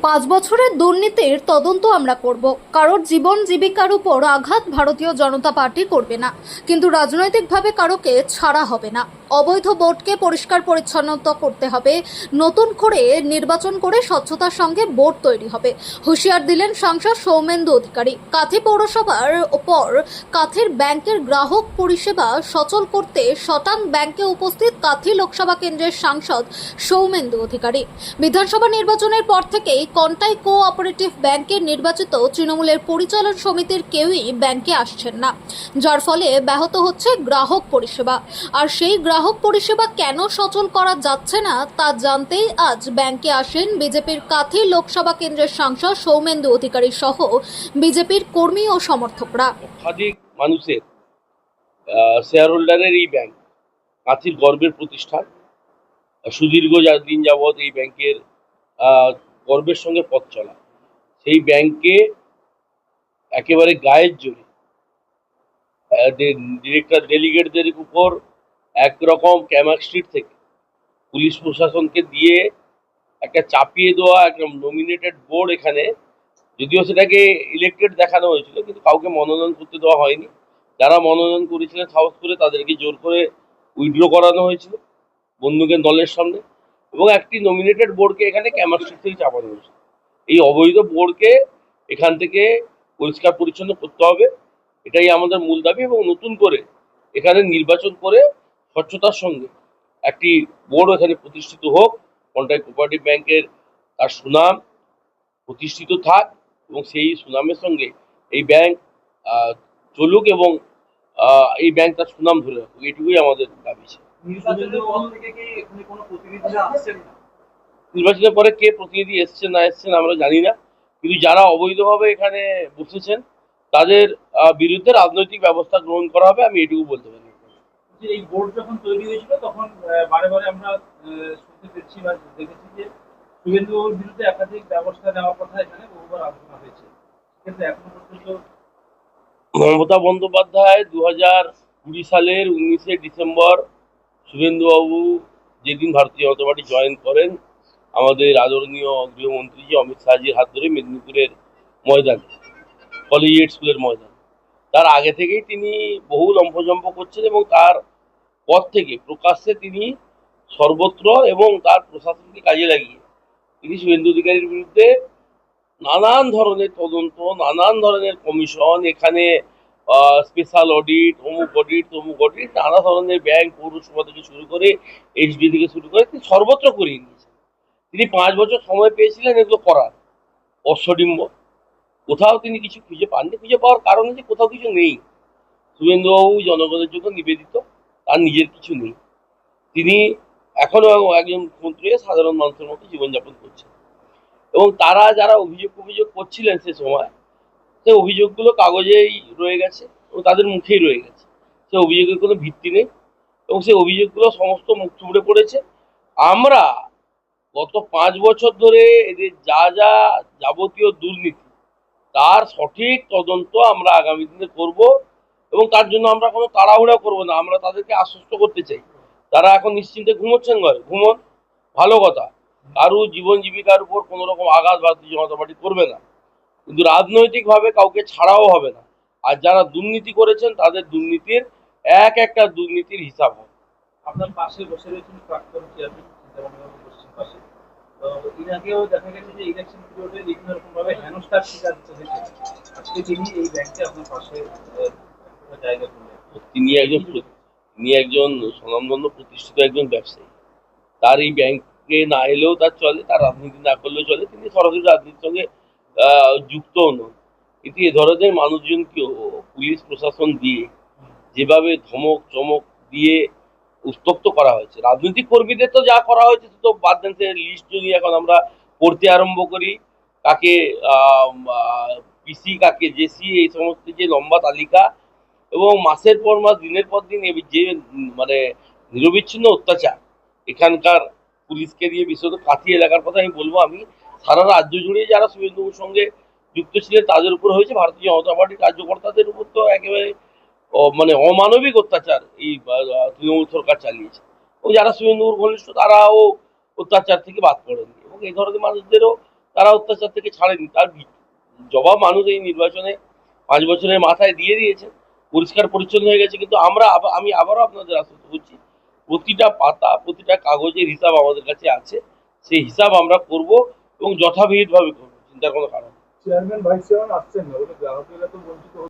5 বছরের দুর্নীতির তদন্ত আমরা করব। কারোর জীবন জীবিকার উপর আঘাত ভারতীয় জনতা পার্টি করবে না, কিন্তু রাজনৈতিকভাবে কারোকে ছাড়া হবে না। অবৈধ বোর্ডকে পরিষ্কার পরিচ্ছন্নতা করতে হবে, নতুন করে নির্বাচন করে স্বচ্ছতার সঙ্গে বোর্ড তৈরি হবে, হুঁশিয়ার দিলেন সাংসদ সৌমেন্দু অধিকারী। কাথি পৌরসভার ওপর কাথির ব্যাংকের গ্রাহক পরিষেবা সচল করতে শটাং ব্যাংকে উপস্থিত কাথি লোকসভা কেন্দ্রের সাংসদ সৌমেন্দু অধিকারী। বিধানসভা নির্বাচনের পর থেকেই কন্টাই কোঅপারেটিভ ব্যাংকের নির্বাচিত তৃণমূলের পরিচালন সমিতির কেউই ব্যাংকে আসছেন না, যার ফলে ব্যাহত হচ্ছে গ্রাহক পরিষেবা। আর সেই গ্রাহক পরিষেবা কেন সচল করা যাচ্ছে না তা জানতেই আজ ব্যাংকে আসেন বিজেপির কাথি লোকসভা কেন্দ্রের সাংসদ সৌমেন্দু অধিকারী সহ বিজেপির কর্মী ও সমর্থকরা। লক্ষাধিক মানুষের শেয়ার হোল্ডারের এই ব্যাংক কাঁথির গর্বের প্রতিষ্ঠান। সুদীর্ঘ দিন যাবৎ এই ব্যাংকের গর্বের সঙ্গে পথ চলা, সেই ব্যাংকে একেবারে গায়ের জোরে ডিরেক্টর ডেলিগেটদের উপর একরকম ক্যামাক স্ট্রিট থেকে পুলিশ প্রশাসনকে দিয়ে একটা চাপিয়ে দেওয়া একটা নমিনেটেড বোর্ড, এখানে যদিও সেটাকে ইলেক্টেড দেখানো হয়েছিল কিন্তু কাউকে মনোনয়ন করতে দেওয়া হয়নি। যারা মনোনয়ন করেছিলেন সাহস করে তাদেরকে জোর করে উইথড্র করানো হয়েছিল বন্দুকের দলের সামনে, এবং একটি নমিনেটেড বোর্ডকে এখানে ক্যামাক স্ট্রিট থেকে চাপানো হয়েছিল। এই অবৈধ বোর্ডকে এখান থেকে পরিষ্কার পরিচ্ছন্ন করতে হবে, এটাই আমাদের মূল দাবি। এবং নতুন করে এখানে নির্বাচন করে স্বচ্ছতার সঙ্গে একটি বোর্ড এখানে প্রতিষ্ঠিত হোক। কন্টাই কোঅপারেটিভ ব্যাংকের তার সুনাম প্রতিষ্ঠিত থাক এবং সেই সুনামের সঙ্গে এই ব্যাংক চলুক এবং এই ব্যাংক তার সুনাম ধরে রাখুক, এইটুকুই আমাদের দাবি। নির্বাচনের পরে কে প্রতিনিধি এসছেন না এসছেন আমরা জানি না, কিন্তু যারা অবৈধভাবে এখানে বসেছেন তাদের বিরুদ্ধে রাজনৈতিক ব্যবস্থা গ্রহণ করা হবে, আমি এটুকু বলতে পারি। যে এই বোর্ড যখন তৈরি হয়েছিল তখন বারে বারে আমরা শুনতে পেরেছি বা দেখেছি যে শুভেন্দুর বিরুদ্ধে একাধিক ব্যবস্থা নেওয়ার কথা এখানে বহুবার আলোচনা হয়েছে, কিন্তু এখনো পর্যন্ত মমতা বন্দ্যোপাধ্যায় 2020 সালের 19শে ডিসেম্বর শুভেন্দুবাবু যেদিন ভারতীয় জনতা পার্টি জয়েন করেন, আমাদের আদরণীয় গৃহমন্ত্রী অমিত শাহজির হাত ধরে মেদিনীপুরের ময়দান, কলেজিয়েট স্কুলের ময়দান, তার আগে থেকেই তিনি বহু লম্ফজম্প করছেন এবং তার পর থেকে প্রকাশ্যে তিনি সর্বত্র এবং তার প্রশাসনকে কাজে লাগিয়ে তিনি শুভেন্দু অধিকারীর বিরুদ্ধে নানান ধরনের তদন্ত, নানান ধরনের কমিশন, এখানে স্পেশাল অডিট, অমুক অডিট তমুক অডিট, নানা ধরনের ব্যাংক, পৌরসভা থেকে শুরু করে এইচডি থেকে শুরু করে তিনি সর্বত্র করিয়ে নিয়েছেন। তিনি 5 বছর সময় পেয়েছিলেন এগুলো করার, অশ্বডিম্ব। কোথাও তিনি কিছু খুঁজে পাননি, খুঁজে পাওয়ার কারণ হচ্ছে কোথাও কিছু নেই। শুভেন্দুবাবু জনগণের জন্য নিবেদিত, তার নিজের কিছু নেই। তিনি এখনো একজন মুখ্যমন্ত্রী সাধারণ মানুষের মতো জীবনযাপন করছেন, এবং তারা যারা অভিযোগ করছিলেন সে সময়, সে অভিযোগগুলো কাগজেই রয়ে গেছে এবং তাদের মুখেই রয়ে গেছে, সে অভিযোগের কোনো ভিত্তি নেই এবং সেই অভিযোগগুলো সমস্ত মুখ থুবড়ে পড়েছে। আমরা গত 5 বছর ধরে এদের যা যা যাবতীয় দুর্নীতি তার সঠিক তদন্ত আমরা আগামী দিনে করব, এবং তার জন্য আমরা কোনো তাড়াহুড়া করব না। আমরা তাদেরকে আশ্বস্ত করতে চাই, তারা এখন নিশ্চিন্তে ঘুমোচ্ছেন, ঘরে ঘুমোন, ভালো কথা। কারো জীবন জীবিকার উপর কোনো রকম আঘাত ভারতীয় জনতা পার্টি করবে না, কিন্তু রাজনৈতিকভাবে কাউকে ছাড়াও হবে না। আর যারা দুর্নীতি করেছেন তাদের দুর্নীতির একটা দুর্নীতির হিসাব হবে। আপনার পাশে বসে রয়েছেন প্রাক্তন চেয়ারম্যান চিন্তাভাবনা পশ্চিম পাশে, তো এর আগেও দেখা গেছে যে ইলেকশন পিরিয়ডে বিভিন্ন রকম ভাবে হেনস্থার শিকার হয়েছে। আজকে তিনি এই ব্যাংকে আপনার পাশে জায়গা করলেন। তিনি একজন স্বনামধন্য প্রতিষ্ঠিত একজন ব্যবসায়ী, তার এই ব্যাংকে না এলেও তার চলে, তার রাজনীতি না করলেও চলে, তিনি সরাসরি রাজনীতির সঙ্গে যুক্তও নন। কিন্তু এ ধরনের মানুষজনকেও পুলিশ প্রশাসন দিয়ে যেভাবে ধমক চমক দিয়ে উত্তপ্ত করা হয়েছে, রাজনৈতিক কর্মীদের তো যা করা হয়েছে তো বাদ দেন, লিস্ট যদি এখন আমরা পড়তে আরম্ভ করি, কাকে পিসি কাকে জেসি, এই সমস্ত যে লম্বা তালিকা, এবং মাসের পর মাস দিনের পর দিন যে মানে নিরবিচ্ছিন্ন অত্যাচার এখানকার পুলিশকে দিয়ে, বিশেষত কাথি এলাকার কথা আমি বলবো, আমি সারা রাজ্য জুড়ে যারা শুভেন্দুর সঙ্গে যুক্ত ছিলেন তাদের উপর হয়েছে। ভারতীয় জনতা পার্টির কার্যকর্তাদের উপর তো একেবারে মানে অমানবিক অত্যাচার এই তৃণমূল সরকার চালিয়েছে, এবং যারা শুভেন্দুর ঘনিষ্ঠ তারাও অত্যাচার থেকে বাদ পড়েনি, এবং এই ধরনের মানুষদেরও তারা অত্যাচার থেকে ছাড়েনি। তার জবাব মানুষ এই নির্বাচনে 5 বছরের মাথায় দিয়ে দিয়েছে, পরিষ্কার পরিচ্ছন্ন হয়ে গেছে। কিন্তু আমি আবারও আপনাদের আশ্বস্ত করছি, প্রতিটা পাতা প্রতিটা কাগজের হিসাব আমাদের কাছে আছে, সেই হিসাব আমরা করব এবং যথাবিহিতভাবে করবো, চিন্তার কোনো কারণ নেই। চেয়ারম্যান ভাইস চেয়ারম্যান আসছেন না, গ্রাহকেরা তো বঞ্চিত